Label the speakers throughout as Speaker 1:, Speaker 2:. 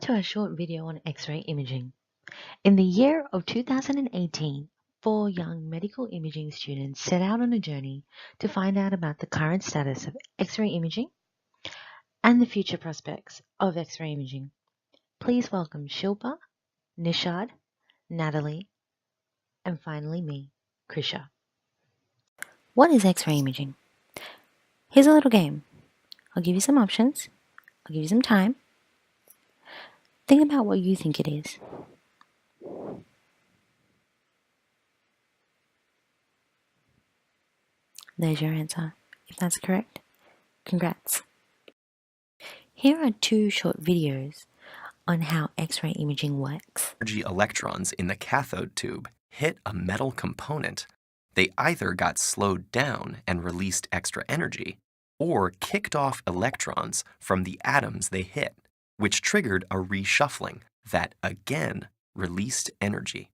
Speaker 1: to a short video on X-ray imaging. In the year of 2018, 4 young medical imaging students set out on a journey to find out about the current status of X-ray imaging and the future prospects of X-ray imaging. Please welcome Shilpa, Nishad, Natalie, and finally me, Krisha. What is X-ray imaging? Here's a little game. I'll give you some options. I'll give you some time. Think about what you think it is. There's your answer. If that's correct, congrats. Here are 2 short videos on how X-ray imaging works.
Speaker 2: Energy electrons in the cathode tube hit a metal component, they either got slowed down and released extra energy, or kicked off electrons from the atoms they hit, which triggered a reshuffling that again released energy.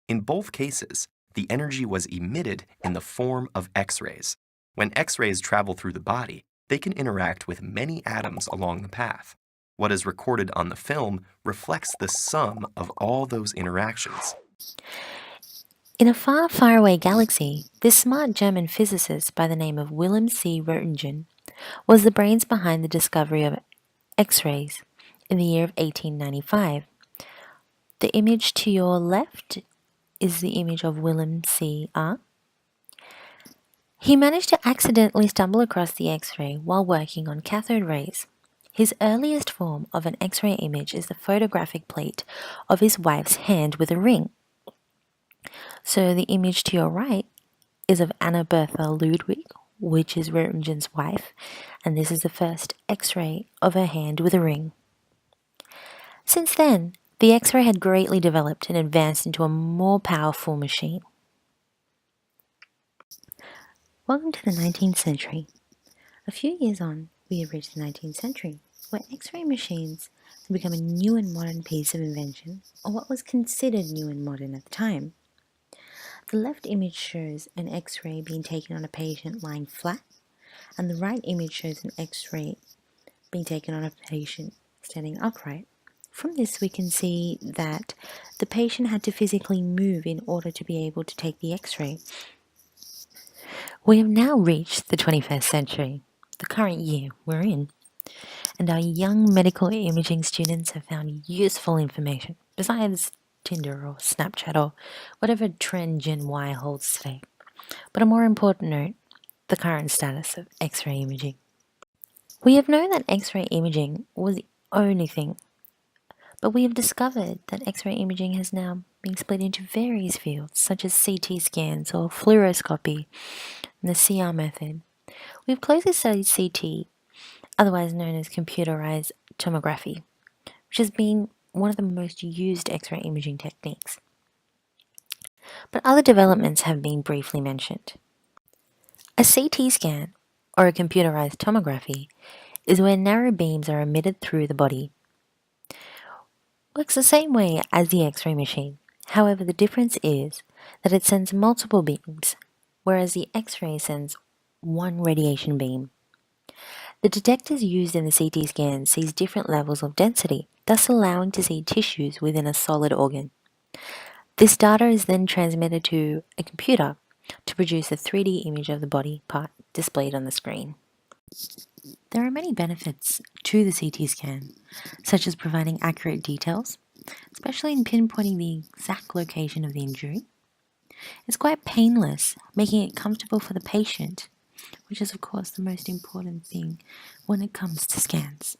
Speaker 2: In both cases, the energy was emitted in the form of X-rays. When X-rays travel through the body, they can interact with many atoms along the path. What is recorded on the film reflects the sum of all those interactions.
Speaker 1: In a far, far away galaxy, this smart German physicist by the name of Wilhelm C. Roentgen was the brains behind the discovery of X-rays in the year of 1895. The image to your left is the image of Wilhelm C. R. He managed to accidentally stumble across the X-ray while working on cathode rays. His earliest form of an X-ray image is the photographic plate of his wife's hand with a ring. So the image to your right is of Anna Bertha Ludwig, which is Roentgen's wife, and this is the first X-ray of her hand with a ring. Since then, the X-ray had greatly developed and advanced into a more powerful machine. Welcome to the 19th century. A few years on, we have reached the 19th century, where X-ray machines had become a new and modern piece of invention, or what was considered new and modern at the time. The left image shows an X-ray being taken on a patient lying flat, and the right image shows an X-ray being taken on a patient standing upright. From this, we can see that the patient had to physically move in order to be able to take the X-ray. We have now reached the 21st century, the current year we're in, and our young medical imaging students have found useful information, besides Tinder or Snapchat or whatever trend Gen Y holds today. But a more important note, the current status of X-ray imaging. We have known that X-ray imaging was the only thing, but we have discovered that X-ray imaging has now been split into various fields, such as CT scans or fluoroscopy and the CR method. We have closely studied CT, otherwise known as computerized tomography, which has been one of the most used X-ray imaging techniques. But other developments have been briefly mentioned. A CT scan, or a computerized tomography, is where narrow beams are emitted through the body. Works the same way as the X-ray machine. However, the difference is that it sends multiple beams, whereas the X-ray sends one radiation beam. The detectors used in the CT scan sees different levels of density, thus allowing to see tissues within a solid organ. This data is then transmitted to a computer to produce a 3D image of the body part displayed on the screen. There are many benefits to the CT scan, such as providing accurate details, especially in pinpointing the exact location of the injury. It's quite painless, making it comfortable for the patient, which is of course the most important thing when it comes to scans.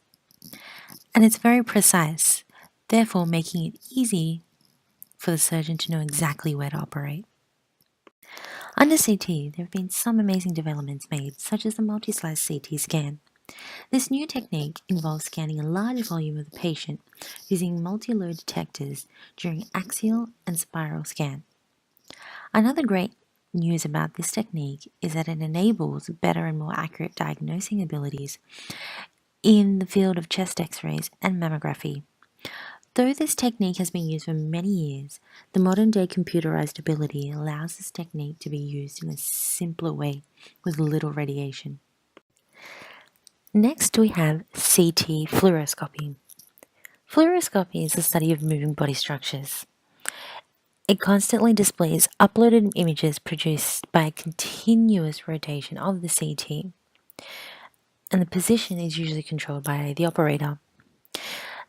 Speaker 1: And it's very precise, therefore making it easy for the surgeon to know exactly where to operate. Under CT, there have been some amazing developments made, such as the multi-slice CT scan. This new technique involves scanning a large volume of the patient using multi-load detectors during axial and spiral scan. Another great news about this technique is that it enables better and more accurate diagnosing abilities in the field of chest X-rays and mammography. Though this technique has been used for many years, the modern-day computerized ability allows this technique to be used in a simpler way with little radiation. Next, we have CT fluoroscopy. Fluoroscopy is the study of moving body structures. It constantly displays uploaded images produced by a continuous rotation of the CT, and the position is usually controlled by the operator.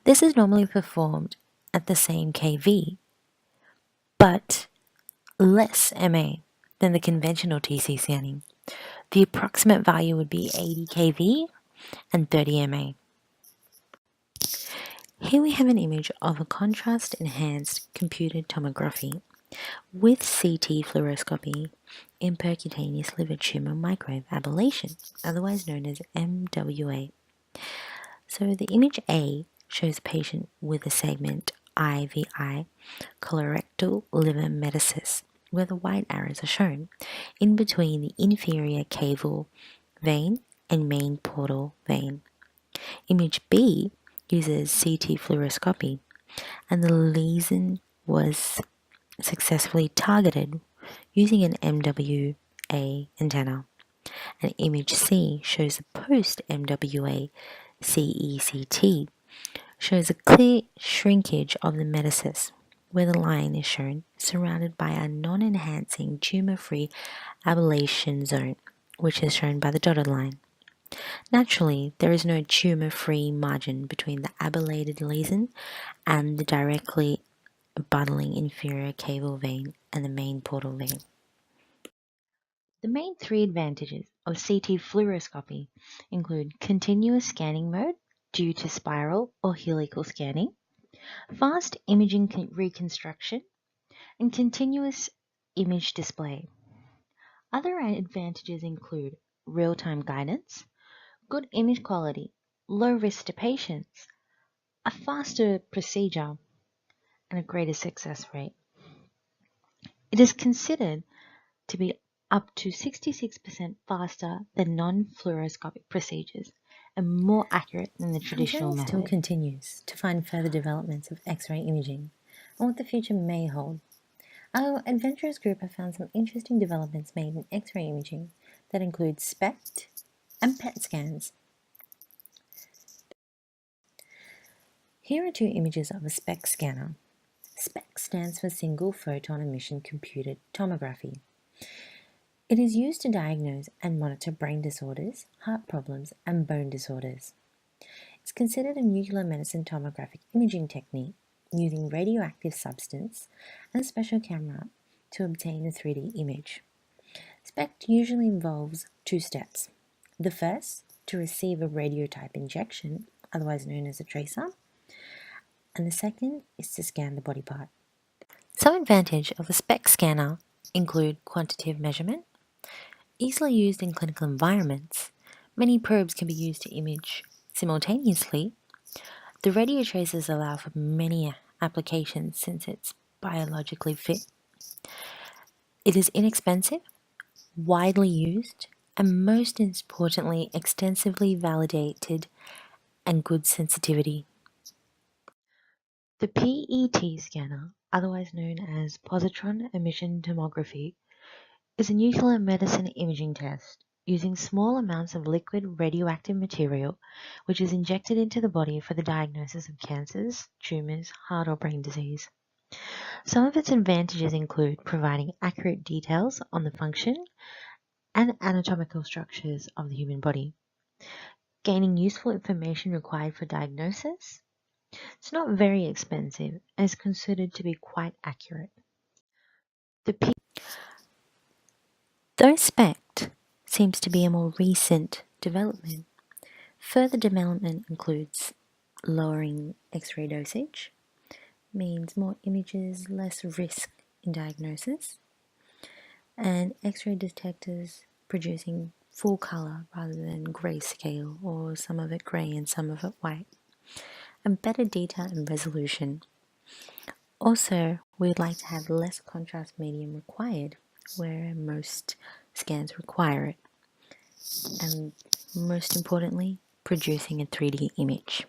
Speaker 1: This is normally performed at the same kV, but less MA than the conventional TC scanning. The approximate value would be 80 kV and 30 MA. Here we have an image of a contrast-enhanced computed tomography with CT fluoroscopy in percutaneous liver tumor microwave ablation, otherwise known as MWA. So the image A shows a patient with a segment IVI colorectal liver metastasis, where the white arrows are shown, in between the inferior caval vein and main portal vein. Image B uses CT fluoroscopy, and the lesion was successfully targeted using an MWA antenna. And image C shows the post-MWA CECT, shows a clear shrinkage of the metastasis, where the line is shown surrounded by a non-enhancing tumor-free ablation zone, which is shown by the dotted line. Naturally, there is no tumor-free margin between the ablated lesion and the directly abutting inferior caval vein and the main portal vein. The main three advantages of CT fluoroscopy include continuous scanning mode due to spiral or helical scanning, fast imaging reconstruction, and continuous image display. Other advantages include real-time guidance, good image quality, low risk to patients, a faster procedure, and a greater success rate. It is considered to be up to 66% faster than non-fluoroscopic procedures and more accurate than the traditional
Speaker 3: Our journey
Speaker 1: method.
Speaker 3: still continues to find further developments of X-ray imaging and what the future may hold. Our adventurous group have found some interesting developments made in X-ray imaging that include SPECT and PET scans. Here are two images of a SPECT scanner. SPECT stands for Single Photon Emission Computed Tomography. It is used to diagnose and monitor brain disorders, heart problems, and bone disorders. It's considered a nuclear medicine tomographic imaging technique using radioactive substance and a special camera to obtain a 3D image. SPECT usually involves two steps. The first, to receive a radiotype injection, otherwise known as a tracer, and the second is to scan the body part.
Speaker 1: Some advantage of a SPECT scanner include quantitative measurement, easily used in clinical environments. Many probes can be used to image simultaneously. The radio tracers allow for many applications since it's biologically fit. It is inexpensive, widely used, and most importantly, extensively validated and good sensitivity. The PET scanner, otherwise known as positron emission tomography, is a nuclear medicine imaging test using small amounts of liquid radioactive material which is injected into the body for the diagnosis of cancers, tumors, heart or brain disease. Some of its advantages include providing accurate details on the function and anatomical structures of the human body, gaining useful information required for diagnosis. It's not very expensive and is considered to be quite accurate. Though SPECT seems to be a more recent development, further development includes lowering X-ray dosage, means more images, less risk in diagnosis, and X-ray detectors producing full color rather than grayscale or some of it gray and some of it white, and better detail and resolution. Also, we'd like to have less contrast medium required, where most scans require it, and most importantly, producing a 3D image.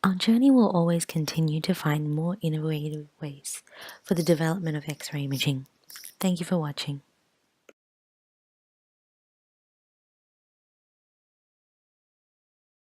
Speaker 1: Our journey will always continue to find more innovative ways for the development of X-ray imaging. Thank you for watching.